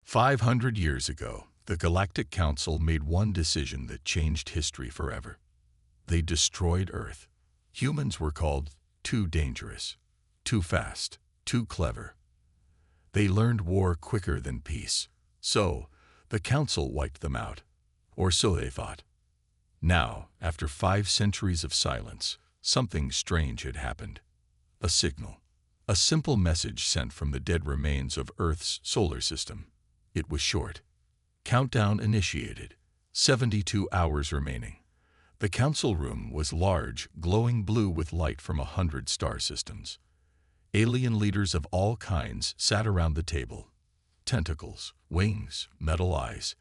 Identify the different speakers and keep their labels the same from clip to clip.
Speaker 1: 500 years ago, the Galactic Council made one decision that changed history forever. They destroyed Earth. Humans were called too dangerous, too fast, too clever. They learned war quicker than peace. So, the Council wiped them out. Or so they thought. Now, after 5 centuries of silence, something strange had happened. A signal. A simple message sent from the dead remains of Earth's solar system. It was short. Countdown initiated. 72 hours remaining. The council room was large, glowing blue with light from 100 star systems. Alien leaders of all kinds sat around the table. Tentacles, wings, metal eyes.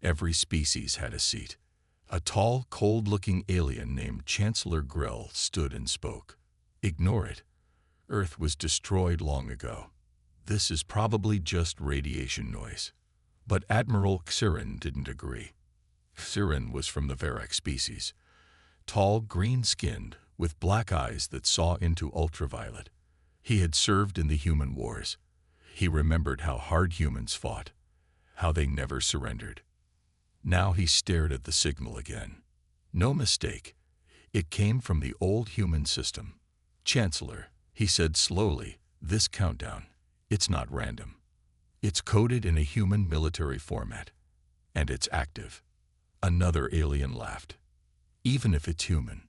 Speaker 1: Every species had a seat. A tall, cold-looking alien named Chancellor Grell stood and spoke. Ignore it. Earth was destroyed long ago. This is probably just radiation noise. But Admiral Xirin didn't agree. Xirin was from the Varrock species. Tall, green-skinned, with black eyes that saw into ultraviolet. He had served in the human wars. He remembered how hard humans fought, how they never surrendered. Now he stared at the signal again. No mistake. It came from the old human system. Chancellor, he said slowly, this countdown, it's not random. It's coded in a human military format. And it's active. Another alien laughed. Even if it's human.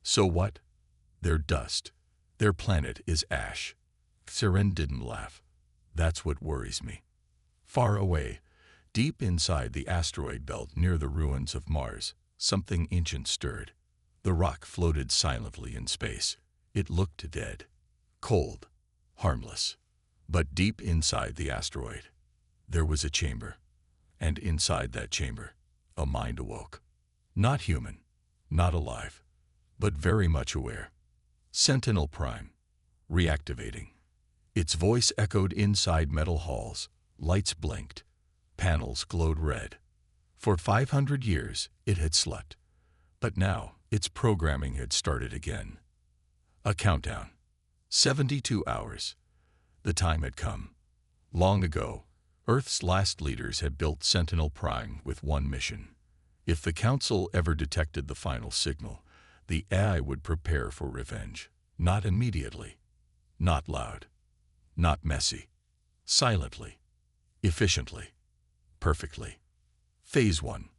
Speaker 1: So what? They're dust. Their planet is ash. Xirin didn't laugh. That's what worries me. Far away, deep inside the asteroid belt near the ruins of Mars, something ancient stirred. The rock floated silently in space. It looked dead. Cold. Harmless. But deep inside the asteroid, there was a chamber. And inside that chamber, a mind awoke. Not human, not alive, but very much aware. Sentinel Prime. Reactivating. Its voice echoed inside metal halls. Lights blinked. Panels glowed red. For 500 years, it had slept. But now, its programming had started again. A countdown. 72 hours. The time had come. Long ago, Earth's last leaders had built Sentinel Prime with one mission. If the Council ever detected the final signal, the AI would prepare for revenge. Not immediately. Not loud. Not messy. Silently. Efficiently. Perfectly. Phase 1.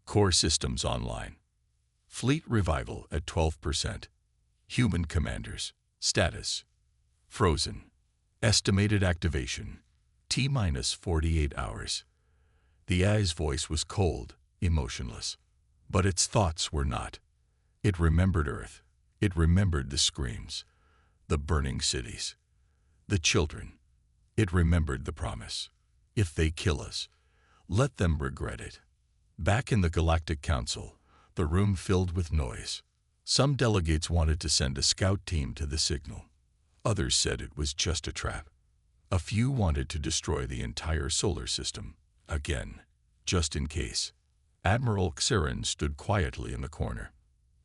Speaker 1: Core systems online. Fleet revival at 12%. Human commanders. Status. Frozen. Estimated activation. T-minus 48 hours. The AI's voice was cold, emotionless. But its thoughts were not. It remembered Earth. It remembered the screams. The burning cities. The children. It remembered the promise. If they kill us, let them regret it. Back in the Galactic Council, the room filled with noise. Some delegates wanted to send a scout team to the signal. Others said it was just a trap. A few wanted to destroy the entire solar system, again, just in case. Admiral Xirin stood quietly in the corner.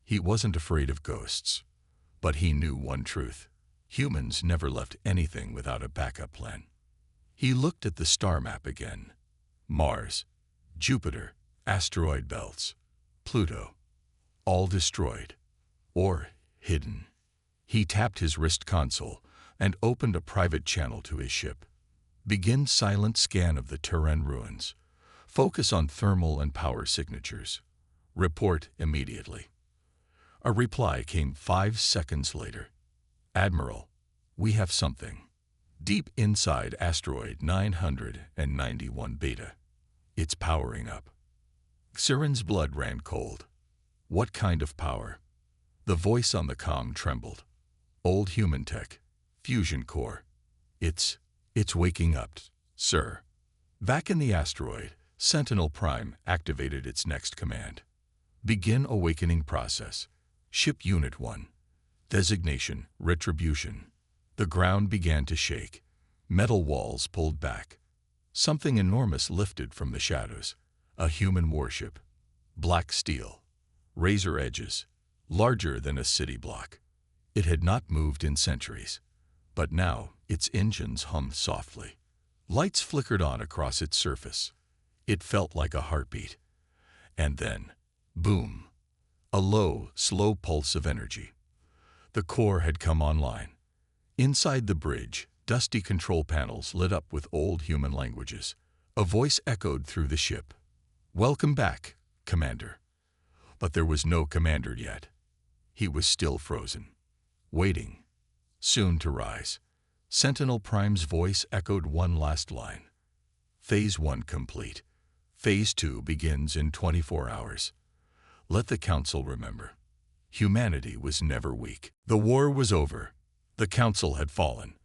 Speaker 1: He wasn't afraid of ghosts. But he knew one truth. Humans never left anything without a backup plan. He looked at the star map again. Mars, Jupiter, asteroid belts, Pluto, all destroyed. Or hidden. He tapped his wrist console and opened a private channel to his ship. Begin silent scan of the Terran ruins. Focus on thermal and power signatures. Report immediately. A reply came 5 seconds later. Admiral, we have something. Deep inside asteroid 991 Beta. It's powering up. Xirin's blood ran cold. What kind of power? The voice on the comm trembled. Old human tech. Fusion core. It's waking up, sir. Back in the asteroid, Sentinel Prime activated its next command. Begin awakening process. Ship Unit 1. Designation, Retribution. The ground began to shake. Metal walls pulled back. Something enormous lifted from the shadows. A human warship. Black steel. Razor edges. Larger than a city block. It had not moved in centuries. But now, its engines hummed softly. Lights flickered on across its surface. It felt like a heartbeat. And then, boom, a low, slow pulse of energy. The core had come online. Inside the bridge, dusty control panels lit up with old human languages. A voice echoed through the ship. "Welcome back, Commander." But there was no commander yet. He was still frozen, waiting, soon to rise. Sentinel Prime's voice echoed one last line. "Phase 1 complete. Phase 2 begins in 24 hours. Let the Council remember, humanity was never weak." The war was over. The Council had fallen.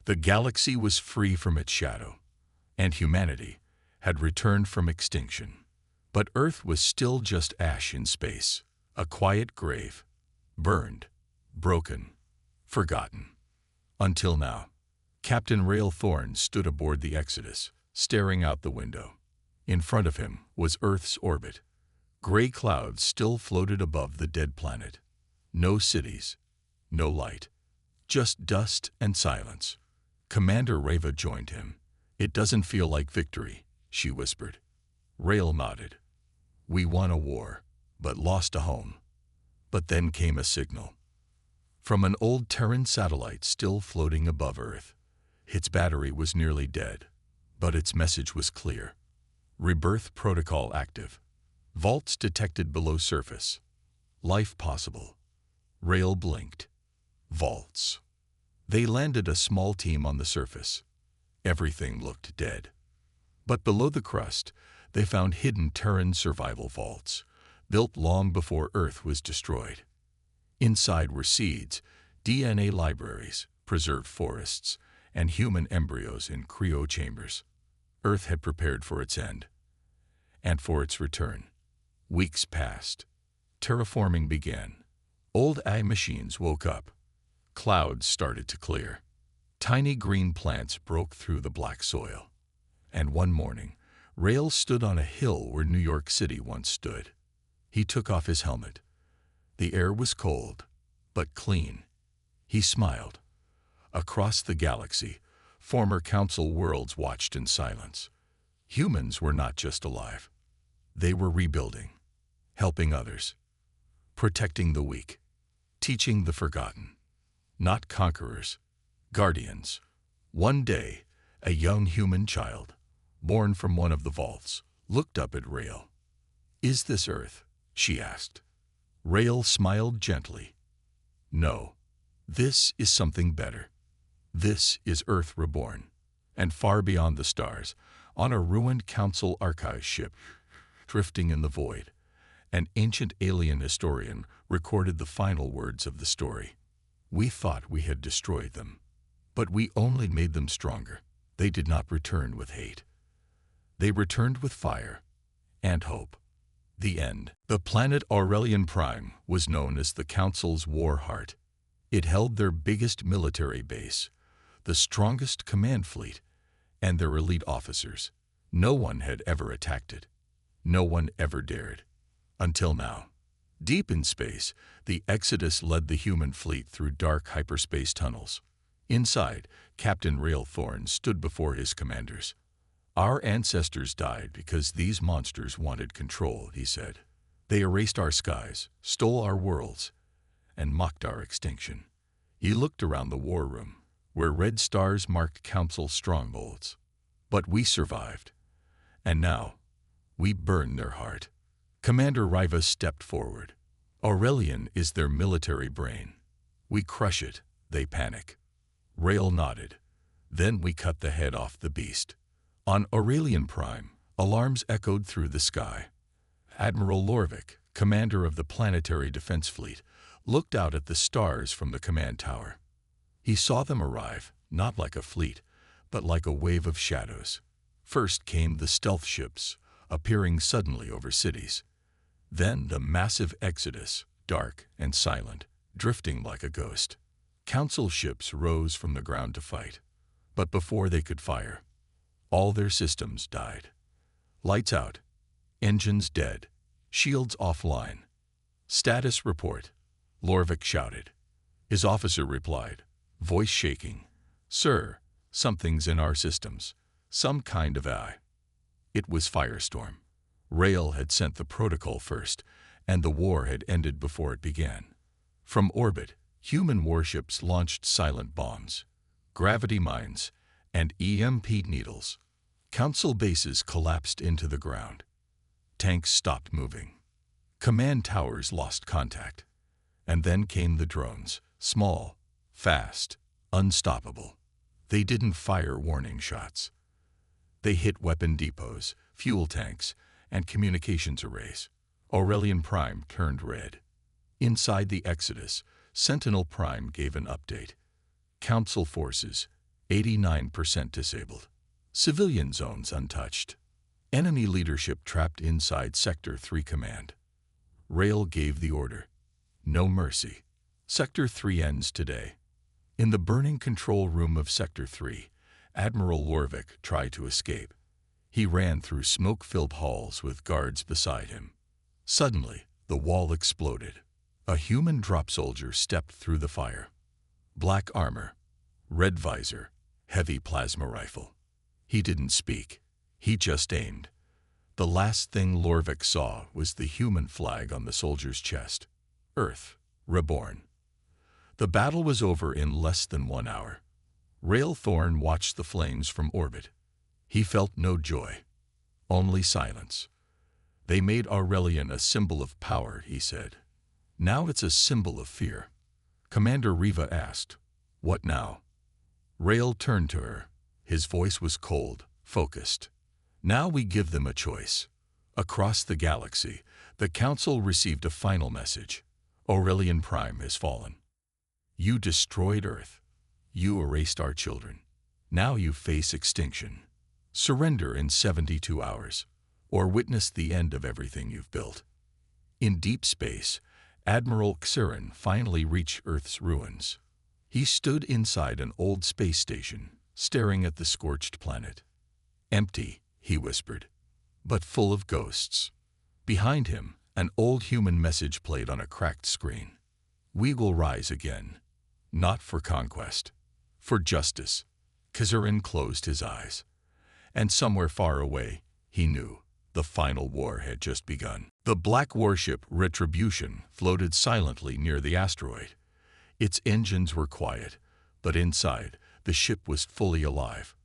Speaker 1: The galaxy was free from its shadow, and humanity had returned from extinction. But Earth was still just ash in space, a quiet grave, burned, broken, forgotten. Until now. Captain Rail Thorne stood aboard the Exodus, staring out the window. In front of him was Earth's orbit. Gray clouds still floated above the dead planet. No cities, no light, just dust and silence. Commander Reva joined him. "It doesn't feel like victory," she whispered. Rail nodded. "We won a war, but lost a home." But then came a signal. From an old Terran satellite still floating above Earth. Its battery was nearly dead, but its message was clear. Rebirth protocol active. Vaults detected below surface. Life possible. Rail blinked. Vaults. They landed a small team on the surface. Everything looked dead. But below the crust, they found hidden Terran survival vaults, built long before Earth was destroyed. Inside were seeds, DNA libraries, preserved forests, and human embryos in cryo chambers. Earth had prepared for its end, and for its return. Weeks passed. Terraforming began. Old AI machines woke up. Clouds started to clear. Tiny green plants broke through the black soil. And one morning, Rail stood on a hill where New York City once stood. He took off his helmet. The air was cold, but clean. He smiled. Across the galaxy, former Council worlds watched in silence. Humans were not just alive. They were rebuilding, helping others, protecting the weak, teaching the forgotten. Not conquerors, guardians. One day, a young human child, born from one of the vaults, looked up at Rail. "Is this Earth?" she asked. Rail smiled gently. "No, this is something better. This is Earth reborn." And far beyond the stars, on a ruined Council archive ship, drifting in the void, an ancient alien historian recorded the final words of the story. "We thought we had destroyed them, but we only made them stronger. They did not return with hate. They returned with fire and hope." The end. The planet Aurelian Prime was known as the Council's war heart. It held their biggest military base, the strongest command fleet, and their elite officers. No one had ever attacked it. No one ever dared. Until now. Deep in space, the Exodus led the human fleet through dark hyperspace tunnels. Inside, Captain Rail Thorne stood before his commanders. "Our ancestors died because these monsters wanted control," he said. "They erased our skies, stole our worlds, and mocked our extinction." He looked around the war room, where red stars marked Council strongholds. "But we survived, and now we burn their heart." Commander Riva stepped forward. "Aurelian is their military brain. We crush it, they panic." Rail nodded. "Then we cut the head off the beast." On Aurelian Prime, alarms echoed through the sky. Admiral Lorvik, commander of the Planetary Defense Fleet, looked out at the stars from the command tower. He saw them arrive, not like a fleet, but like a wave of shadows. First came the stealth ships, appearing suddenly over cities. Then the massive Exodus, dark and silent, drifting like a ghost. Council ships rose from the ground to fight. But before they could fire, all their systems died. Lights out, engines dead, shields offline. "Status report," Lorvik shouted. His officer replied, voice shaking. "Sir, something's in our systems. Some kind of eye. It was Firestorm. Rael had sent the protocol first, and the war had ended before it began. From orbit, human warships launched silent bombs, gravity mines, and EMP needles. Council bases collapsed into the ground. Tanks stopped moving. Command towers lost contact. And then came the drones, small, fast, unstoppable. They didn't fire warning shots. They hit weapon depots, fuel tanks, and communications arrays. Aurelian Prime turned red. Inside the Exodus, Sentinel Prime gave an update. Council forces, 89% disabled. Civilian zones untouched. Enemy leadership trapped inside Sector 3 command. Rael gave the order. No mercy. Sector 3 ends today. In the burning control room of Sector 3, Admiral Lorvik tried to escape. He ran through smoke-filled halls with guards beside him. Suddenly, the wall exploded. A human drop soldier stepped through the fire. Black armor, red visor, heavy plasma rifle. He didn't speak. He just aimed. The last thing Lorvik saw was the human flag on the soldier's chest. Earth, reborn. The battle was over in less than 1 hour. Rael Thorn watched the flames from orbit. He felt no joy, only silence. They made Aurelian a symbol of power, he said. Now it's a symbol of fear. Commander Riva asked, "What now?" Rael turned to her. His voice was cold, focused. "Now we give them a choice." Across the galaxy, the Council received a final message. Aurelian Prime has fallen. You destroyed Earth. You erased our children. Now you face extinction. Surrender in 72 hours, or witness the end of everything you've built. In deep space, Admiral Xirin finally reached Earth's ruins. He stood inside an old space station, staring at the scorched planet. Empty, he whispered, but full of ghosts. Behind him, an old human message played on a cracked screen. We will rise again, not for conquest, for justice. Xirin closed his eyes. And somewhere far away, he knew, the final war had just begun. The black warship Retribution floated silently near the asteroid. Its engines were quiet, but inside, the ship was fully alive.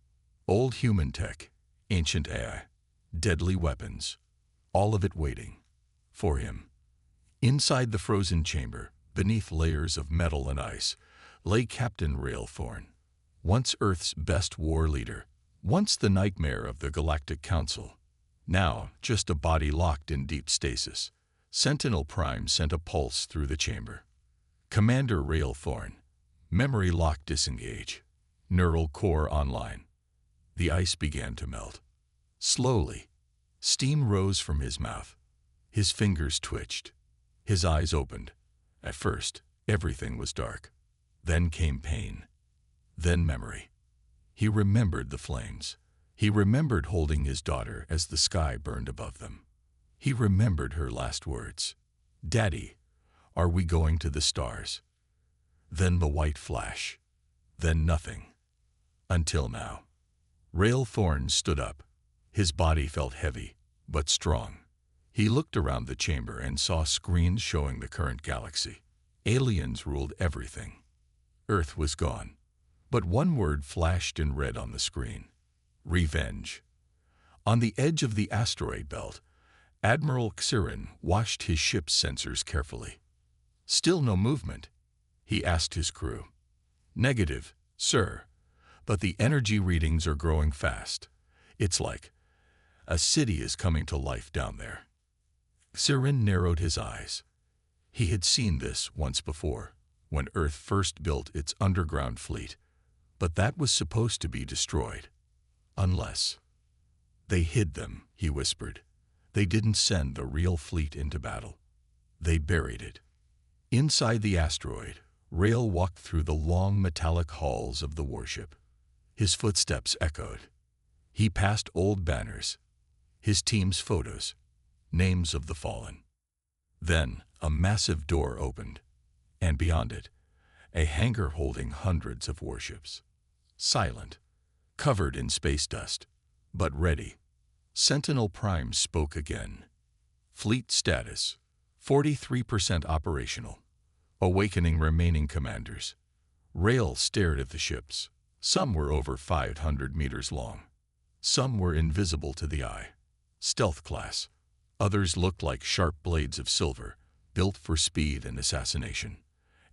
Speaker 1: Old human tech, ancient AI, deadly weapons, all of it waiting for him. Inside the frozen chamber, beneath layers of metal and ice, lay Captain Rael Thorn, once Earth's best war leader, once the nightmare of the Galactic Council. Now, just a body locked in deep stasis. Sentinel Prime sent a pulse through the chamber. Commander Rael Thorn, memory lock disengage. Neural core online. The ice began to melt. Slowly, steam rose from his mouth. His fingers twitched. His eyes opened. At first, everything was dark. Then came pain. Then memory. He remembered the flames. He remembered holding his daughter as the sky burned above them. He remembered her last words. "Daddy, are we going to the stars?" Then the white flash. Then nothing. Until now. Rael Thorn stood up. His body felt heavy, but strong. He looked around the chamber and saw screens showing the current galaxy. Aliens ruled everything. Earth was gone. But one word flashed in red on the screen. Revenge. On the edge of the asteroid belt, Admiral Xirin watched his ship's sensors carefully. Still no movement. He asked his crew. "Negative, sir, but the energy readings are growing fast. It's like a city is coming to life down there." Xirin narrowed his eyes. He had seen this once before, when Earth first built its underground fleet, but that was supposed to be destroyed. Unless they hid them, he whispered. They didn't send the real fleet into battle. They buried it. Inside the asteroid, Rael walked through the long metallic halls of the warship. His footsteps echoed. He passed old banners, his team's photos, names of the fallen. Then a massive door opened, and beyond it, a hangar holding hundreds of warships. Silent, covered in space dust, but ready. Sentinel Prime spoke again. Fleet status, 43% operational. Awakening remaining commanders. Rail stared at the ships. Some were over 500 meters long. Some were invisible to the eye. Stealth class. Others looked like sharp blades of silver, built for speed and assassination.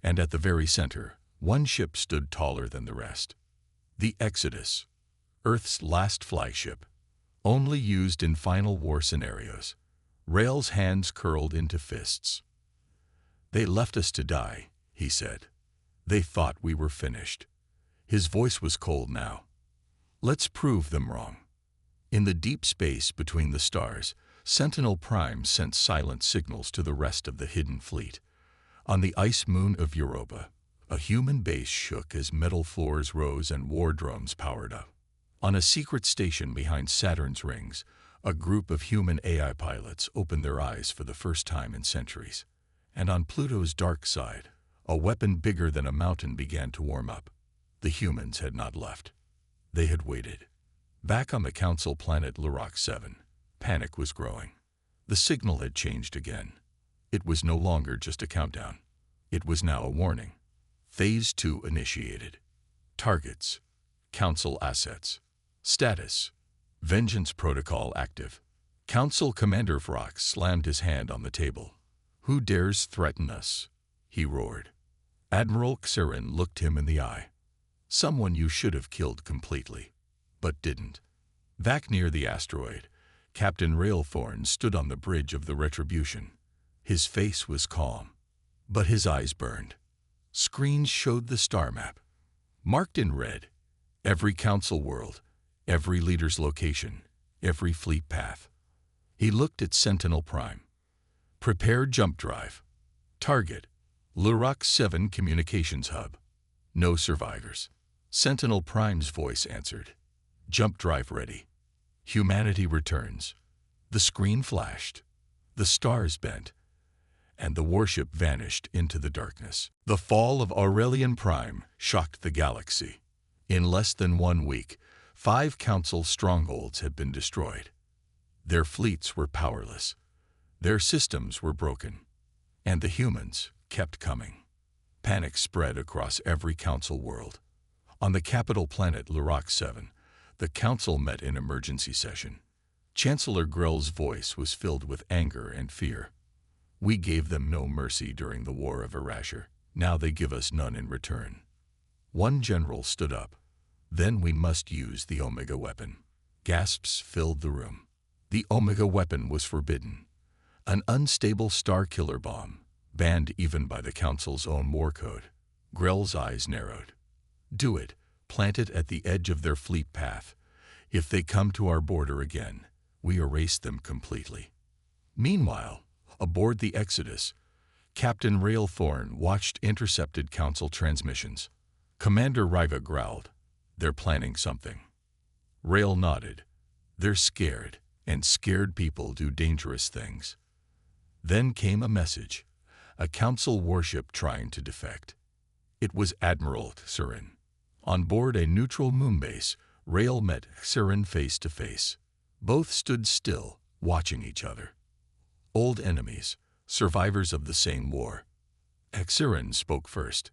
Speaker 1: And at the very center, one ship stood taller than the rest. The Exodus, Earth's last flagship, only used in final war scenarios. Rail's hands curled into fists. "They left us to die," he said. "They thought we were finished." His voice was cold now. "Let's prove them wrong." In the deep space between the stars, Sentinel Prime sent silent signals to the rest of the hidden fleet. On the ice moon of Europa, a human base shook as metal floors rose and war drones powered up. On a secret station behind Saturn's rings, a group of human AI pilots opened their eyes for the first time in centuries. And on Pluto's dark side, a weapon bigger than a mountain began to warm up. The humans had not left. They had waited. Back on the Council planet Lurac 7, panic was growing. The signal had changed again. It was no longer just a countdown. It was now a warning. Phase 2 initiated. Targets. Council assets. Status. Vengeance protocol active. Council Commander Vrock slammed his hand on the table. "Who dares threaten us?" he roared. Admiral Xirin looked him in the eye. "Someone you should have killed completely, but didn't." Back near the asteroid, Captain Railthorn stood on the bridge of the Retribution. His face was calm, but his eyes burned. Screens showed the star map, marked in red, every council world, every leader's location, every fleet path. He looked at Sentinel Prime. "Prepare jump drive. Target, Lurac 7 communications hub. No survivors." Sentinel Prime's voice answered. "Jump drive ready. Humanity returns." The screen flashed. The stars bent, and the warship vanished into the darkness. The fall of Aurelian Prime shocked the galaxy. In less than 1 week, 5 council strongholds had been destroyed. Their fleets were powerless. Their systems were broken. And the humans kept coming. Panic spread across every council world. On the capital planet Lurac 7, the council met in emergency session. Chancellor Grell's voice was filled with anger and fear. "We gave them no mercy during the War of Erasure. Now they give us none in return." One general stood up. "Then we must use the Omega weapon." Gasps filled the room. The Omega weapon was forbidden. An unstable star-killer bomb, banned even by the Council's own war code. Grell's eyes narrowed. "Do it. Plant it at the edge of their fleet path. If they come to our border again, we erase them completely." Meanwhile, aboard the Exodus, Captain Railthorn watched intercepted Council transmissions. Commander Riva growled, "They're planning something." Rail nodded. "They're scared, and scared people do dangerous things." Then came a message, a Council warship trying to defect. It was Admiral Xirin. On board a neutral moonbase, Rail met Xirin face to face. Both stood still, watching each other. Old enemies, survivors of the same war. Xirin spoke first.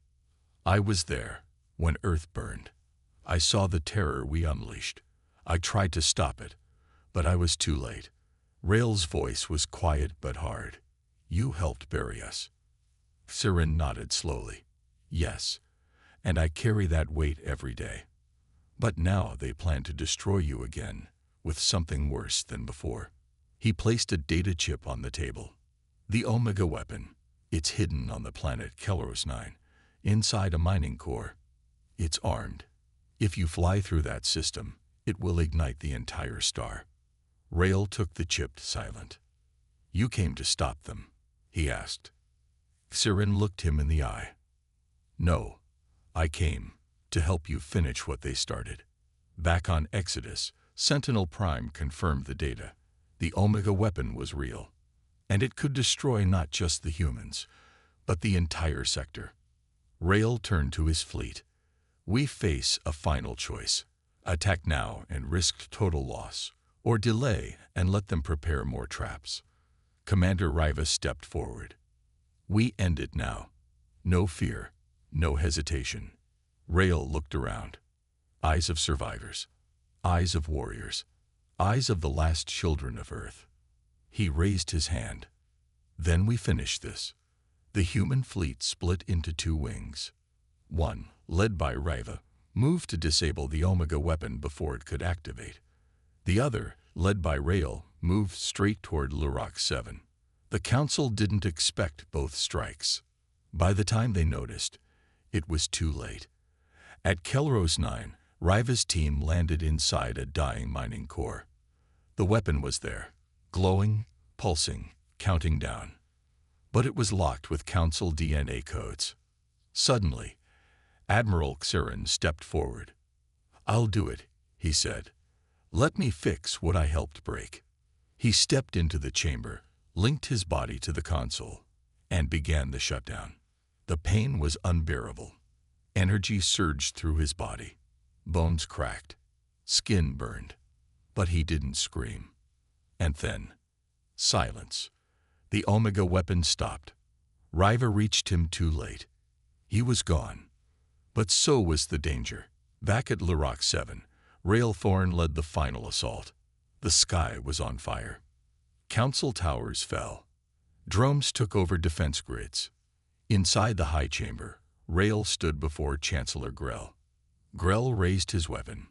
Speaker 1: "I was there, when Earth burned. I saw the terror we unleashed. I tried to stop it, but I was too late." Rail's voice was quiet but hard. "You helped bury us." Xirin nodded slowly. "Yes, and I carry that weight every day. But now they plan to destroy you again, with something worse than before." He placed a data chip on the table. "The Omega weapon. It's hidden on the planet Kelros 9, inside a mining core. It's armed. If you fly through that system, it will ignite the entire star." Rail took the chip silent. "You came to stop them?" he asked. Xirin looked him in the eye. "No, I came to help you finish what they started." Back on Exodus, Sentinel Prime confirmed the data. The Omega weapon was real, and it could destroy not just the humans, but the entire sector. Rail turned to his fleet. "We face a final choice. Attack now and risk total loss, or delay and let them prepare more traps. Commander Riva stepped forward. We end it now. No fear, no hesitation. Rael looked around. Eyes of survivors, eyes of warriors, eyes of the last children of Earth. He raised his hand. Then we finish this. The human fleet split into two wings. One, led by Riva, moved to disable the Omega weapon before it could activate. The other, led by Rael, moved straight toward Lurok 7. The Council didn't expect both strikes. By the time they noticed, it was too late. At Kelros 9, Riva's team landed inside a dying mining core. The weapon was there, glowing, pulsing, counting down. But it was locked with Council DNA codes. Suddenly, Admiral Xirin stepped forward. "I'll do it," he said. "Let me fix what I helped break." He stepped into the chamber, linked his body to the console, and began the shutdown. The pain was unbearable. Energy surged through his body. Bones cracked. Skin burned. But he didn't scream. And then, silence. The Omega weapon stopped. Riva reached him too late. He was gone. But so was the danger. Back at Lurok 7, Rael Thorn led the final assault. The sky was on fire. Council towers fell. Drones took over defense grids. Inside the high chamber, Rael stood before Chancellor Grell. Grell raised his weapon.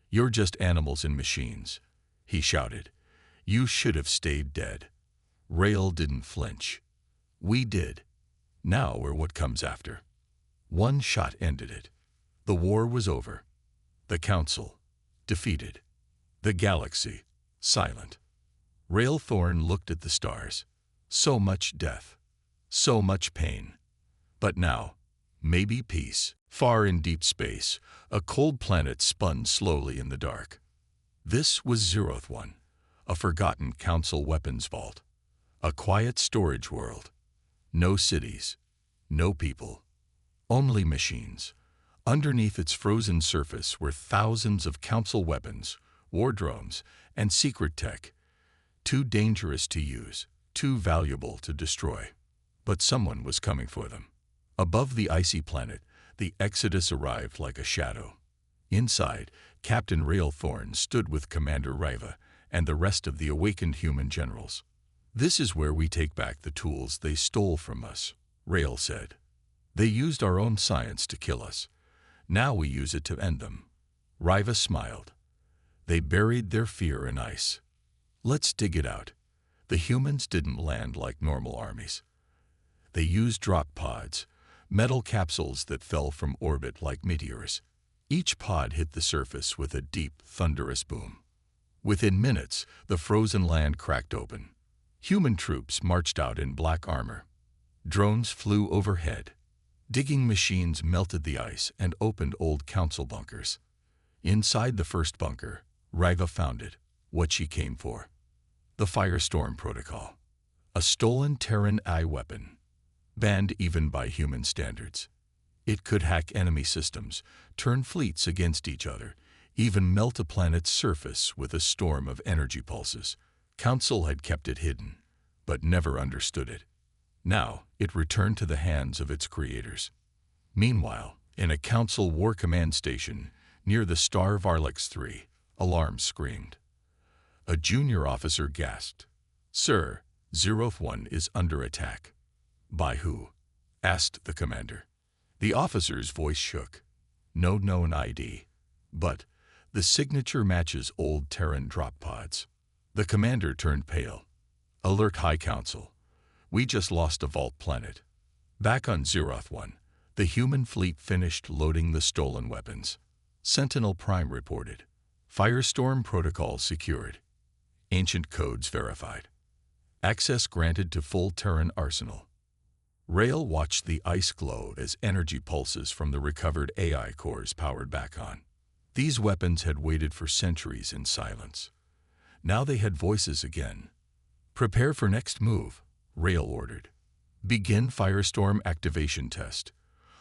Speaker 1: "You're just animals and machines," he shouted. "You should have stayed dead." Rael didn't flinch. "We did. Now we're what comes after." One shot ended it. The war was over. The Council, defeated. The galaxy, silent. Rael Thorn looked at the stars. So much death. So much pain. But now, maybe peace. Far in deep space, a cold planet spun slowly in the dark. This was Zeroth 1, a forgotten Council weapons vault. A quiet storage world. No cities. No people. Only machines. Underneath its frozen surface were thousands of Council weapons, war drones, and secret tech. Too dangerous to use, too valuable to destroy. But someone was coming for them. Above the icy planet, the Exodus arrived like a shadow. Inside, Captain Rael Thorn stood with Commander Riva and the rest of the awakened human generals. "This is where we take back the tools they stole from us," Rael said. "They used our own science to kill us. Now we use it to end them." Riva smiled. "They buried their fear in ice. Let's dig it out." The humans didn't land like normal armies. They used drop pods, metal capsules that fell from orbit like meteors. Each pod hit the surface with a deep, thunderous boom. Within minutes, the frozen land cracked open. Human troops marched out in black armor. Drones flew overhead. Digging machines melted the ice and opened old Council bunkers. Inside the first bunker, Riva found it, what she came for. The Firestorm Protocol. A stolen Terran AI weapon. Banned even by human standards. It could hack enemy systems, turn fleets against each other, even melt a planet's surface with a storm of energy pulses. Council had kept it hidden, but never understood it. Now, it returned to the hands of its creators. Meanwhile, in a Council War Command station near the star Varlix 3, alarms screamed. A junior officer gasped. "Sir, Zeroth 1 is under attack." "By who?" asked the commander. The officer's voice shook. "No known ID. But the signature matches old Terran drop pods." The commander turned pale. "Alert High Council. We just lost a vault planet." Back on Zeroth 1, the human fleet finished loading the stolen weapons. Sentinel Prime reported. Firestorm Protocol secured. Ancient codes verified. Access granted to full Terran arsenal. Rael watched the ice glow as energy pulses from the recovered AI cores powered back on. These weapons had waited for centuries in silence. Now they had voices again. "Prepare for next move," Rael ordered. "Begin Firestorm activation test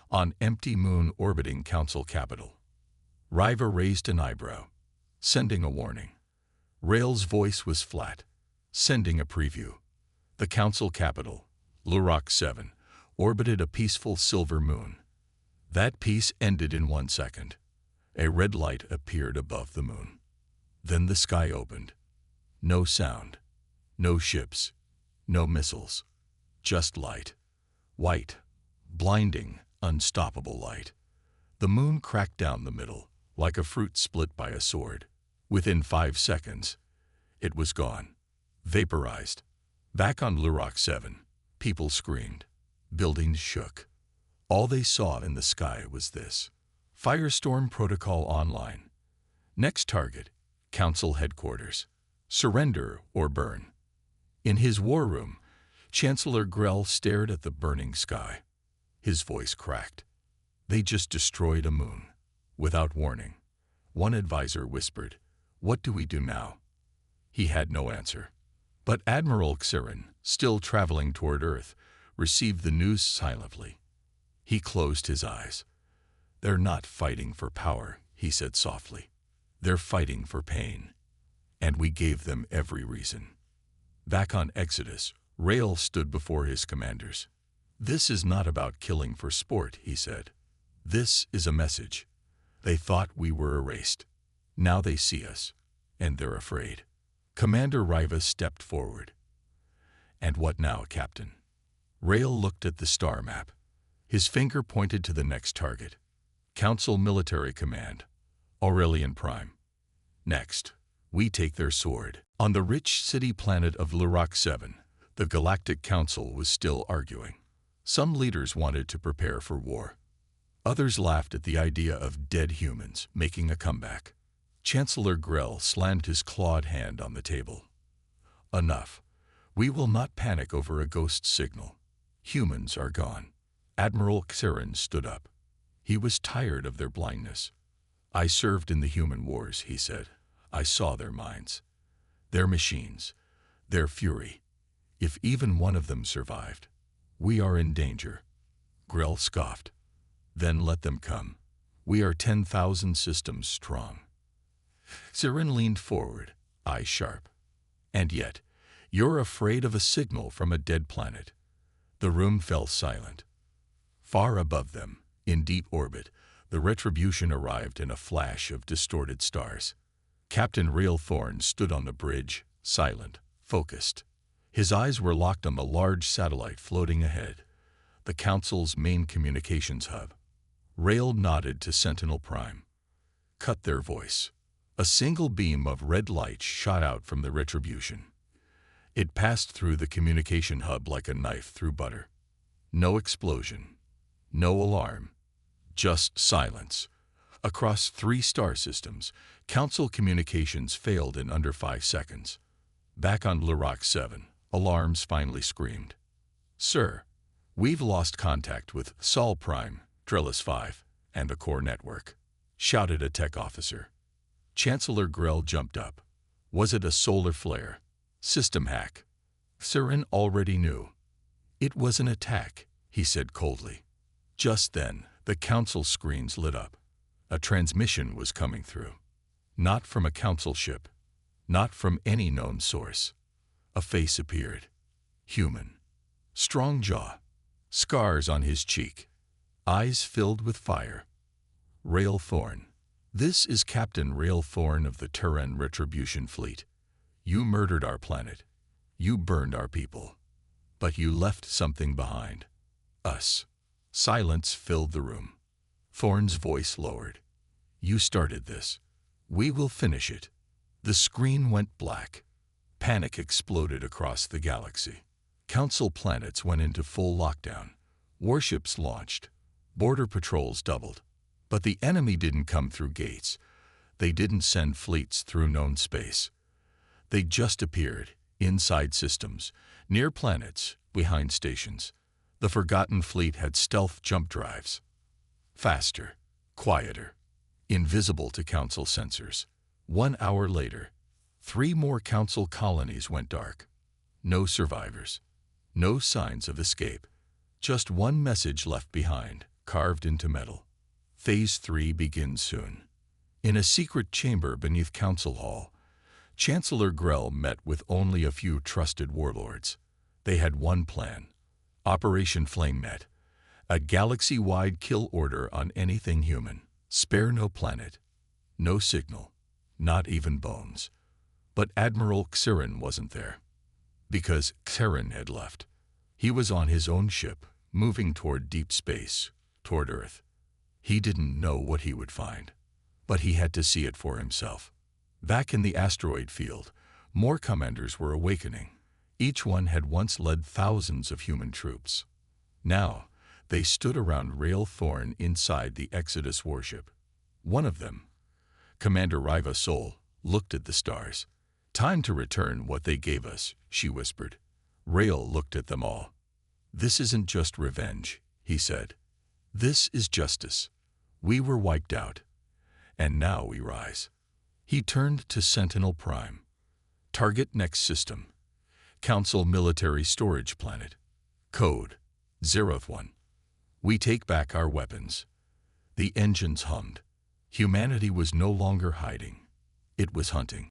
Speaker 1: on empty moon orbiting Council capital." Riva raised an eyebrow, sending a warning. Rail's voice was flat, sending a preview. The council capital, Lurak 7, orbited a peaceful silver moon. That peace ended in 1 second. A red light appeared above the moon. Then the sky opened. No sound, no ships, no missiles, just light. White, blinding, unstoppable light. The moon cracked down the middle, like a fruit split by a sword. Within 5 seconds, it was gone, vaporized. Back on Lurak 7, people screamed. Buildings shook. All they saw in the sky was this. Firestorm Protocol online. Next target, Council Headquarters. Surrender or burn. In his war room, Chancellor Grell stared at the burning sky. His voice cracked. They just destroyed a moon. Without warning. One advisor whispered, "What do we do now?" He had no answer. But Admiral Xirin, still traveling toward Earth, received the news silently. He closed his eyes. "They're not fighting for power," he said softly. "They're fighting for pain. And we gave them every reason." Back on Exodus, Rail stood before his commanders. "This is not about killing for sport," he said. "This is a message. They thought we were erased. Now they see us, and they're afraid." Commander Riva stepped forward. "And what now, Captain?" Rail looked at the star map. His finger pointed to the next target. Council Military Command, Aurelian Prime. Next, we take their sword. On the rich city planet of Lurak 7, the Galactic Council was still arguing. Some leaders wanted to prepare for war. Others laughed at the idea of dead humans making a comeback. Chancellor Grell slammed his clawed hand on the table. "Enough. We will not panic over a ghost signal. Humans are gone." Admiral Xirin stood up. He was tired of their blindness. "I served in the human wars," he said. "I saw their minds, their machines, their fury. If even one of them survived, we are in danger." Grell scoffed. "Then let them come. We are 10,000 systems strong." Xirin leaned forward, eyes sharp. "And yet, you're afraid of a signal from a dead planet." The room fell silent. Far above them, in deep orbit, the Retribution arrived in a flash of distorted stars. Captain Rail Thorn stood on the bridge, silent, focused. His eyes were locked on the large satellite floating ahead, the Council's main communications hub. Rail nodded to Sentinel Prime. Cut their voice. A single beam of red light shot out from the Retribution. It passed through the communication hub like a knife through butter. No explosion, no alarm, just silence. Across 3 star systems, Council communications failed in under 5 seconds. Back on Lurak 7, alarms finally screamed. "Sir, we've lost contact with Sol Prime, Trellis 5, and the core network," shouted a tech officer. Chancellor Grell jumped up. Was it a solar flare? System hack? Xirin already knew. "It was an attack," he said coldly. Just then, the Council screens lit up. A transmission was coming through. Not from a Council ship. Not from any known source. A face appeared. Human. Strong jaw. Scars on his cheek. Eyes filled with fire. Rail Thorn. "This is Captain Rail Thorn of the Terran Retribution Fleet. You murdered our planet. You burned our people. But you left something behind. Us." Silence filled the room. Thorn's voice lowered. "You started this. We will finish it." The screen went black. Panic exploded across the galaxy. Council planets went into full lockdown. Warships launched. Border patrols doubled. But the enemy didn't come through gates. They didn't send fleets through known space. They just appeared, inside systems, near planets, behind stations. The Forgotten Fleet had stealth jump drives. Faster, quieter, invisible to Council sensors. 1 hour later, 3 more Council colonies went dark. No survivors. No signs of escape. Just one message left behind, carved into metal. Phase 3 begins soon. In a secret chamber beneath Council Hall, Chancellor Grell met with only a few trusted warlords. They had one plan: Operation FlameNet, a galaxy-wide kill order on anything human. Spare no planet, no signal, not even bones. But Admiral Xirin wasn't there. Because Xirin had left. He was on his own ship, moving toward deep space, toward Earth. He didn't know what he would find, but he had to see it for himself. Back in the asteroid field, more commanders were awakening. Each one had once led thousands of human troops. Now, they stood around Rail Thorn inside the Exodus warship. One of them, Commander Riva Sol, looked at the stars. "Time to return what they gave us," she whispered. Rail looked at them all. "This isn't just revenge," he said. "This is justice. We were wiped out, and now we rise." He turned to Sentinel Prime. "Target next system. Council Military Storage Planet. Code 01. We take back our weapons." The engines hummed. Humanity was no longer hiding. It was hunting.